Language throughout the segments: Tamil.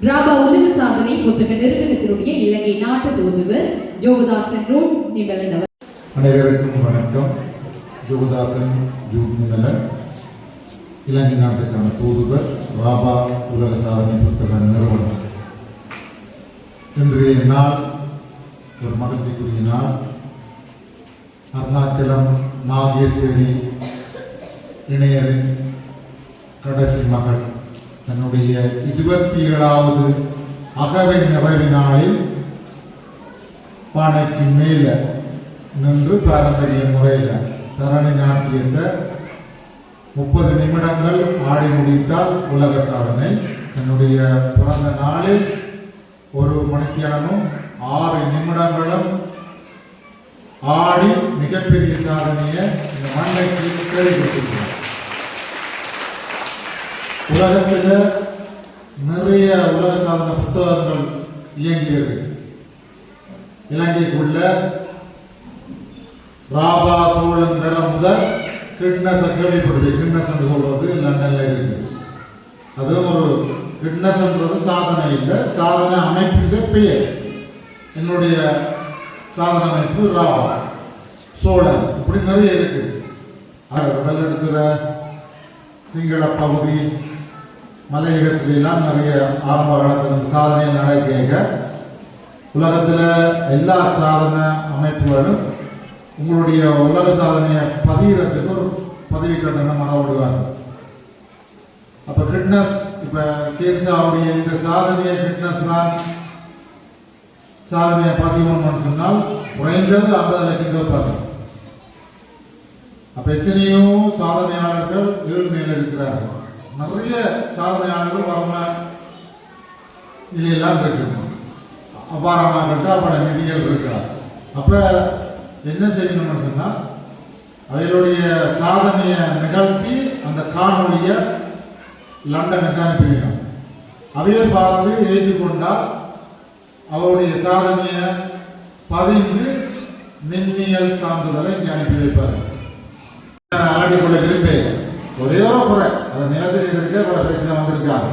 ராபா உலக சாதனை புத்தக நிறுவனத்தினுடைய இலங்கை நாட்டு தூதுவர் ஜோகதாசன் ரூட் நிமலன் அவர். அனைவருக்கும் வணக்கம். ஜோகதாசன் ரூட் நிமலன், இலங்கை நாட்டுக்கான தூதுவர், ராபா உலக சாதனை புத்தக நிறுவனம். இன்றைய நாள் ஒரு மகிழ்ச்சிக்குரிய நாள். அருணாச்சலம் நாகேஸ்வரி இணையரின் கடைசி மகள் தன்னுடைய 27வது அகவை நிறைவு நாளில் பானைக்கு மேலே நின்று பாரம்பரிய முறையில் தரணி நாட்டியத்தை 30 நிமிடங்கள் ஆடி முடித்தால் உலக சாதனை. தன்னுடைய பிறந்த நாளில் 1 மணித்தியானமும் 6 நிமிடங்களும் ஆடி மிகப்பெரிய சாதனையை இந்த மண்ணைக்கு கேள்விப்பட்டிருக்கிறார். உலகத்தில் நிறைய உலக சாதனை புத்தகங்கள் இயங்கியது. இலங்கைக்குள்ள ராபா சோழன் பெற முதல் கிட்னஸ் கேள்விப்படுது. கிட்னஸ் என்று சொல்றது லண்டன்ல இருக்கு. அதுவும் ஒரு கிட்னஸ்ன்றது சாதனை இல்லை, சாதனை அமைப்பின் பெயர். என்னுடைய சாதனை அமைப்பு ராபா சோழன், இப்படி நிறைய இருக்கு. கடல் எடுக்கிற சிங்கள பகுதி மலையகத்திலாம் நிறைய ஆரம்ப காலத்தில் சாதனையை நடக்க உலகத்தில் எல்லா சாதனை அமைப்புகளும் உங்களுடைய உலக சாதனையை பதிகிறதுக்கு ஒரு பதவி கட்டணம் மறவிடுவாங்க. அப்போ கிட்னஸ், இப்போ கேன்சாவுடைய இந்த சாதனையை கிட்னஸ் தான் சாதனையை பதிவுன்னு சொன்னால் குறைந்தது 50 லட்சம் கேட்பாங்க. அப்போ எத்தனையோ சாதனையாளர்கள் ஏழ்மையில் இருக்கிறார்கள். நிறைய சாதனையாளர்கள் வறும நிலையெல்லாம் இருக்கு. அபாரமாக பல நிதிகள் இருக்கிறார். அப்போ என்ன செய்யணும்னு சொன்னால் அவைகளுடைய சாதனையை நிகழ்த்தி அந்த காணொலியை லண்டனுக்கு அனுப்பிவிடும். அவைகள் பார்த்து ஏற்றுக்கொண்டால் அவருடைய சாதனையை பதிந்து மின்னியல் சான்றிதழை இங்கே அனுப்பி வைப்பார்கள். ஆடிக்கொள்ள விரும்பி ஒரே ஒரு முறை அதை நிலத்தை செய்திருக்க பல பிரச்சனை வந்திருக்காங்க.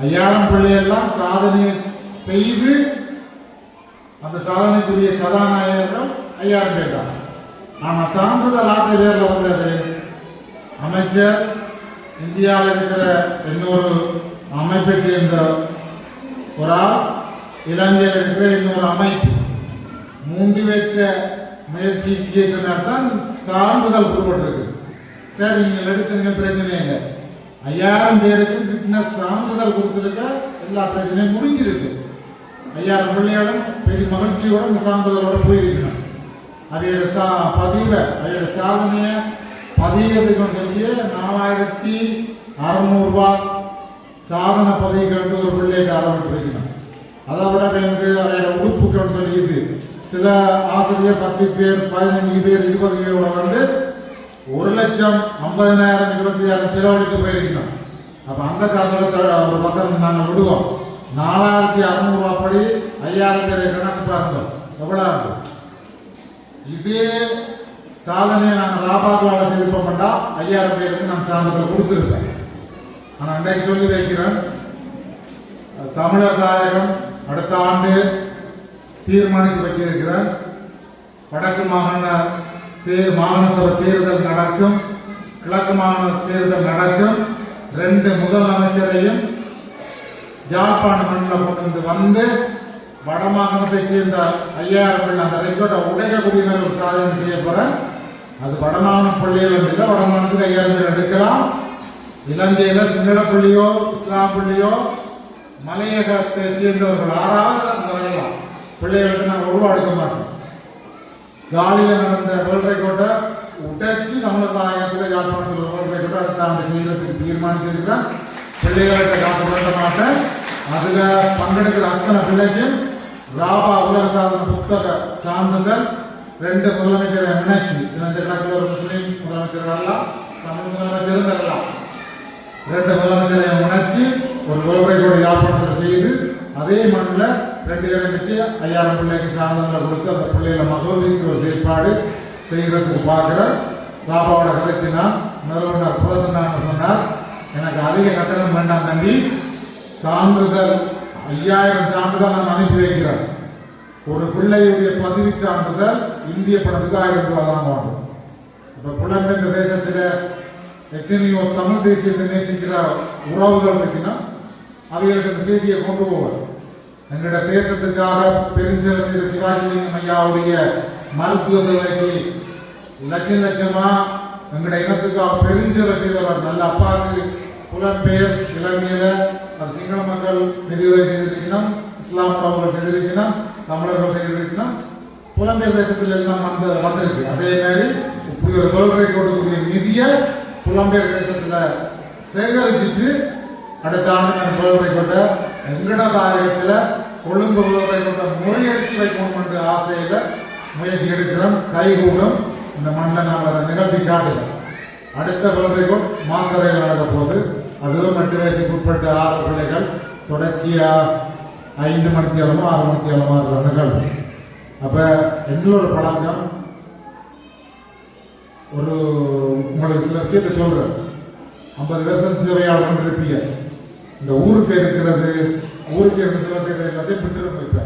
5000 பிள்ளையெல்லாம் சாதனை செய்து அந்த சாதனைக்குரிய கதாநாயகர்கள் 5000 பேர் தான். ஆனால் சான்றிதழ் ஆற்று பேரில் வந்தது அமைச்சர், இந்தியாவில் இருக்கிற இன்னொரு அமைப்பை சேர்ந்த ஒரு ஆள், இலங்கையில் இருக்கிற இன்னொரு அமைப்பு, 3 வைக்க முயற்சி இயக்குனர் தான் சான்றிதழ் கூறப்பட்டிருக்கு. சரி, நீங்கள் எடுத்துங்க, பிரச்சனை இல்லை. 5000 பேருக்கு ஃபிட்னஸ் சான்றிதழ் கொடுத்துருக்க எல்லா பிரச்சனையும் முடிஞ்சிருக்கு. 5000 பிள்ளைகளும் பெரிய மகிழ்ச்சியோட இந்த சான்றிதழோட போயிருக்கணும். அவையோட பதிவை, அவையோட சாதனையை பதியறதுக்குன்னு சொல்லி 4600 ரூபாய் சாதனை பதிவுக்கு ஒரு பிள்ளைகிட்ட அளவிட்டுருக்கணும். அதை விட வந்து அவையோட உடுப்புக்குன்னு சொல்லிது சில ஆசிரியர் 10 பேர் 15 பேர் 20 பேரோட வந்து 1,50,000 26,000 செலவழித்து போயிருக்கணும். அப்போ அந்த காசுல ஒரு பக்கம் நாங்கள் விடுவோம். 4600 ரூபா படி 5000 பேரை கணக்கு பாருங்க எவ்வளோ இருக்கும். இதே சாதனையை நாங்கள் ராபாக்களால் செய்திருப்போம்டா 5000 பேருக்கு நான் சான்றிதழ் கொடுத்துருப்பேன். ஆனால் இன்றைக்கு சொல்லி வைக்கிறேன், தமிழர் தாயகம் அடுத்த ஆண்டு தீர்மானித்து வச்சிருக்கிறேன். வடக்கு மாகாண சபை தேர்தல் நடக்கும், கிழக்கு மாகாண தேர்தல் நடக்கும். 2 முதலமைச்சரையும் யாழ்ப்பாண மண்ணில் கொண்டு வந்து வடமாகாணத்தை சேர்ந்த 5000 பிள்ளை அந்த ரெக்கார்டை உடைக்கக்கூடிய ஒரு சாதனை செய்ய போறேன். அது வடமாகாண பள்ளிகள் இல்லை, வடமாகாணத்துக்கு 5000 பேர் எடுக்கலாம். இலங்கையில் சிங்கள பள்ளியோ இஸ்லாம் பள்ளியோ மலையகத்தை சேர்ந்தவர்கள் 6வது அங்கே வரலாம். பிள்ளைகளுக்கு நாங்கள் உருவா எடுக்க மாட்டோம். காலியில் நடந்த வேர்ல்ட் ரெக்கார்டை உடைச்சு தமிழர் தாயகத்தில் யாழ்ப்பாணத்தில் வேர்ல்ட் ரெக்கார்டை அடுத்த ஆண்டு செய்யறதுக்கு தீர்மானித்திருக்கிறேன். பிள்ளைகளுக்கு காசு பண்ண மாட்டேன். அதில் பங்கெடுக்கிற அத்தனை பிள்ளைக்கும் ராபா உலக சாதனை புத்தக சான்றிதழ் 2 முதலமைச்சரை இணைச்சு, சில கிழக்கில் ஒரு முஸ்லீம் முதலமைச்சர் வரலாம், தமிழ் முதலமைச்சரும் வரலாம். 2 முதலமைச்சரை இணைச்சு ஒரு வேர்ல்ட் ரெக்கார்டு யாழ்ப்பாணத்தில் செய்து அதே மண்ணில் 2 பேரை வச்சு 5000 பிள்ளைக்கு சான்றிதழை கொடுத்து அந்த பிள்ளைகளை மகோவிக்கிற ஒரு செயற்பாடு செய்கிறதுக்கு பார்க்குறேன். ராபாவோட கலைத்தினான் நிறுவனர் புரசன்னான்னு சொன்னார், எனக்கு அதிக கட்டணம் வேண்டாம் தம்பி, சான்றிதழ் 5000 சான்றிதழ் நான் அனுப்பி வைக்கிறேன். ஒரு பிள்ளையுடைய பதிவு சான்றிதழ் இந்திய பணத்துக்கு 1000 ரூபாய் தான் வேண்டும். இப்போ புலம்பெயர்ந்த தேசத்தில் எத்தனையோ தமிழ் தேசியத்தை நேசிக்கிற உறவுகள் இருக்குன்னா அவைகளுக்கு இந்த செய்தியை கொண்டு போவார். எங்களோட தேசத்துக்காக பெருஞ்சேவை செய்த சிவாஜிலிங்கம் ஐயாவுடைய மருத்துவ தேவைக்கு லட்சமா எங்களுடைய இனத்துக்காக பெருஞ்சேவை செய்தவர். நல்ல அப்பாவுக்கு புலம்பெயர் இலங்கையில அது சிங்கள மக்கள் நிதியுதவி செய்திருக்கணும், இஸ்லாம் உறவுகள் செய்திருக்கணும், தமிழர்கள் செய்திருக்கணும், புலம்பெயர் தேசத்தில் எல்லாம் வந்திருக்கு. அதே மாதிரி இப்படி ஒரு வேர்ல்ட் ரெக்கார்டுக்குரிய நிதியை புலம்பெயர் தேசத்துல சேகரிச்சுட்டு அடுத்த ஆண்டு நான் வேர்ல்ட் ரெக்கார்டை எங்கட தாயகத்துல கொழும்பு வேர்ல்ட் ரெக்கார்டை முறையடித்து வைக்கணும் என்ற ஆசையில முயற்சி எடுக்கிறோம். கைகூடும் இந்த மண்ணில் நாம் அதை நிகழ்த்தி காட்டுகிறோம். அடுத்த வேர்ல்ட் ரெக்கார்ட் மாக்கரையில் நடக்க போகுது. அதுவும் 8 வயசுக்கு உட்பட்ட 6 பிள்ளைகள் தொடர்ச்சியா 5 மணித்தியாலமோ 6 மணித்தியாலமோ இருக்கிற நிகழ்வு. அப்ப இன்னொரு பழக்கம், ஒரு உங்களுக்கு சில விஷயத்தை சொல்றேன். 50 வருஷம் சேவையாளர் இருப்பீங்க. இந்த ஊருக்கு இருக்கிறது, ஊருக்கு இருந்த சேவை செய்யறது எல்லாத்தையும் விட்டுரும். இப்ப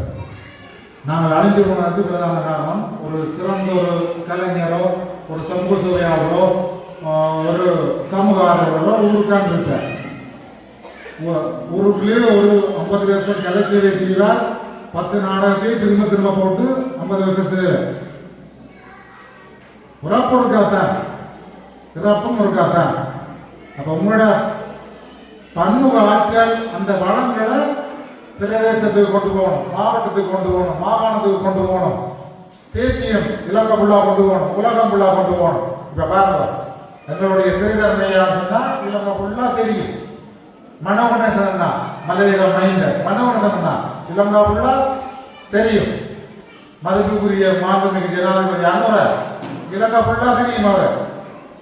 நாங்கள் அழிஞ்சு போனதுக்கு பிரதான காரணம் ஒரு சிறந்த ஒரு கலைஞரோ ஒரு சமூக சேவையாளரோ ஒரு சமூக ஆர்வலரோ ஊருக்கான் இருப்பார். ஊருக்குள்ளேயே ஒரு 50 வருஷம் கலை சேவை செய்வார். 10 நாடகத்தை திரும்ப திரும்ப போட்டு 50 வருஷம் செய்வார். உறப்பு ஒரு காத்தான், இறப்பும் ஒரு காத்தான். அப்ப உங்களோட பன்முக ஆற்றல் அந்த வளங்களை பிரதேசத்துக்கு கொண்டு போகணும், மாவட்டத்துக்கு கொண்டு போகணும், மாகாணத்துக்கு கொண்டு போகணும், தேசியம் இலங்கை ஃபுல்லா கொண்டு போகணும், உலகம் ஃபுல்லா கொண்டு போகணும். இப்ப பாருங்க, எங்களுடைய சிறிதரணையானா இலங்கை ஃபுல்லா தெரியும். மனோகணேசன் தான் மலையக மைந்தர், மனோகணேசன் தான் இலங்கை ஃபுல்லா தெரியும். மதிப்புக்குரிய மாண்புமிகு ஜனாதிபதி அனுர இலங்கை ஃபுல்லா தெரியும் அவர்.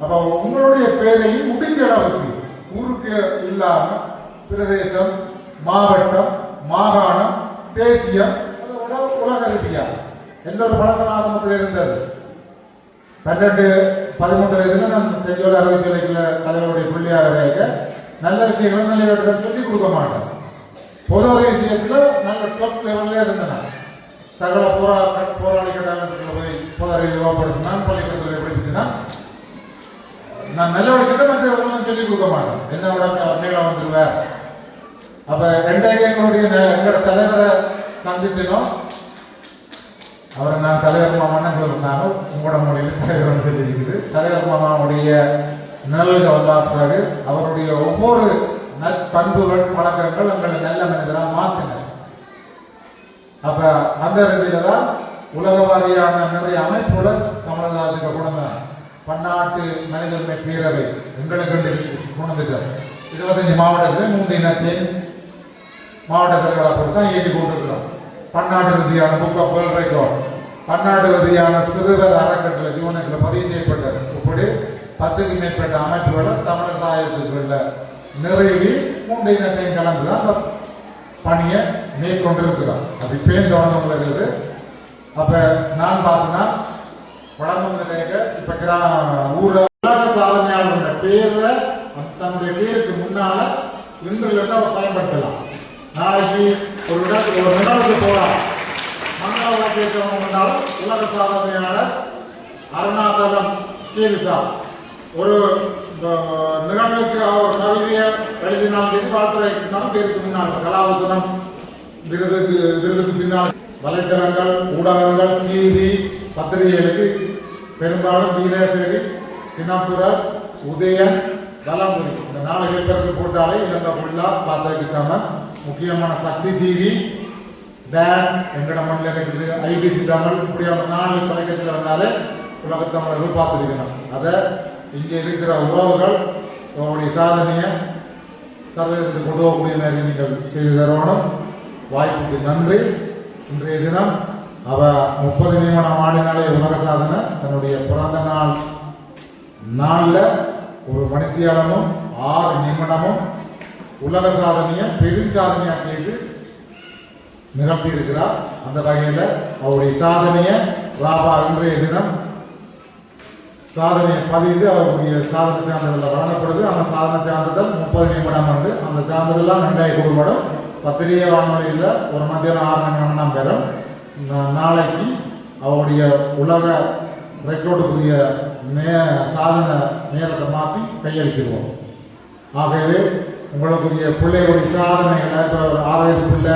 அப்ப உங்களுடைய பேரையும் முடிஞ்ச அளவுக்கு ஊருக்கு இல்லாம பிரதேசம், மாவட்டம், மாகாணம், தேசியம், அதோட உலக ரீதியா என்ற ஒரு பழக்கம் ஆரம்பத்தில் இருந்தது. 12-13 வயதுல நான் செஞ்சோல அறிவிக்கலைக்குள்ள தலைவருடைய பிள்ளையாக இருக்க நல்ல விஷயங்களை நல்ல சொல்லி கொடுக்க மாட்டேன். பொது விஷயத்துல நல்ல டாப் லெவல்ல இருந்தேன். சகல போராளி கட்டாளத்தில் போய் பொது அறிவு யோகப்படுத்தினான், பள்ளிக்கூடத்தில் படிப்பிச்சினான். நான் நல்ல விஷயத்தை மற்றவர்களும் சொல்லிக் கொடுக்க மாட்டேன். என்ன உடனே அவர் மேல வந்துடுவார். அப்ப எங்களோட தலைவரை சந்திச்சனும் அவரை நான் தலைவர் மாமான்னு சொல்லிருந்தாங்க. உங்களோட மொழியில் தலைவர் சொல்லியிருக்குது. தலைவர் மாமாவுடைய நிழல்கள் வந்தா பிறகு அவருடைய ஒவ்வொரு நற்பண்புகள் பழக்கங்கள் எங்களை நல்ல மனிதராக மாற்றின. அப்ப அந்த ரீதியில தான் உலக வாரியான நிறைய அமைப்புகளை தமிழகத்துக்கு கொண்டாங்க. பன்னாட்டு மனிதர்மை பேரவை எங்களுக்கு கொண்டுட்டார். 25 மாவட்டத்தில் 3 இனத்தின் மாவட்ட தலைவராக போட்டு தான் இயக்கி கொண்டிருக்கிறோம். பன்னாட்டு ரீதியான புக் ஆஃப் வேர்ல்ட் ரெக்கார்ட், பன்னாட்டு ரீதியான சிறுவர் அறக்கட்டளை யூனிட்ல பதிவு செய்யப்பட்டது. இப்படி 10க்கு மேற்பட்ட அமைப்புகளை தமிழர் தாயகத்துக்குள்ள நிறைவி 3 இனத்தையும் கலந்துதான் அந்த பணியை மேற்கொண்டிருக்கிறோம். அது இப்பயும் தொடர்ந்து வருகிறது. அப்ப நான் பார்த்தேன்னா வடமதுரைக்க இப்ப ஊர உலக சாதனையாளர் பேரை தன்னுடைய பேருக்கு முன்னால இன்றுல இருந்து அவர் பயன்படுத்தலாம். நாளைக்கு ஒரு இடத்துக்கு ஒரு நிகழ்வுக்கு போகலாம், மங்கள கேட்கணும் என்றாலும் உலக சாதனையாளர் அருணாச்சலம் ஸ்ரீவிசா ஒரு நிகழ்வுக்கு அவர் கவிதையை எழுதினால் எதிர்பார்த்தாலும் பேருக்கு முன்னால் கலாவசனம் விருதுக்கு பின்னால் வலைத்தளங்கள், ஊடகங்கள், டிவி, பத்திரிகைகளுக்கு பெரும்பாலும் வீரேசரி, தினப்புரர், உதயன், தலமுரி இந்த 4 பேப்பருக்கு போட்டாலே இலங்கை ஃபுல்லா பார்த்ததுக்கு சம. முக்கியமான சக்தி டிவி, டேன் எங்கட மண்ணில் இருக்குது, ஐபிசி தமிழ், இப்படியான 4 தொலைக்காட்சியில் வந்தாலே உலகத்தமிழர்கள் பார்த்துருக்கணும். அதை இங்கே இருக்கிற உறவுகள் உங்களுடைய சாதனையை சர்வதேசத்துக்கு கொண்டு போகக்கூடிய மாதிரி நீங்கள் செய்து தரணும். வாய்ப்புக்கு நன்றி. இன்றைய தினம் அவ 30 நிமிடம் ஆடினாலே உலக சாதனை. தன்னுடைய பிறந்த நாளில் ஒரு மணித்தியாலமும் 6 நிமிடமும் உலக சாதனையை பெருஞ்சாதனையா செய்து நிகழ்த்தி இருக்கிறார். அந்த வகையில் அவருடைய சாதனையை ராபா இன்றைய தினம் சாதனையை பதிந்து அவருடைய சாதனை சான்றிதழ் வழங்கப்படுது. அந்த சாதனை சான்றிதழ் 30 நிமிடம் வந்து அந்த சான்றிதழெலாம் நிர்ணய கொடுக்கப்படும். பத்திரிகை வானொலியில் ஒரு மத்தியானம் 6 நிமிடம் பெறும். நாளைக்கு அவருடைய உலக ரெக்கார்டுக்குரிய சாதனை நேரத்தை மாற்றி கையளிச்சிருவோம். ஆகவே உங்களுக்குரிய பிள்ளைகளுடைய சாதனைகளை இப்போ ஒரு 6 வயது பிள்ளை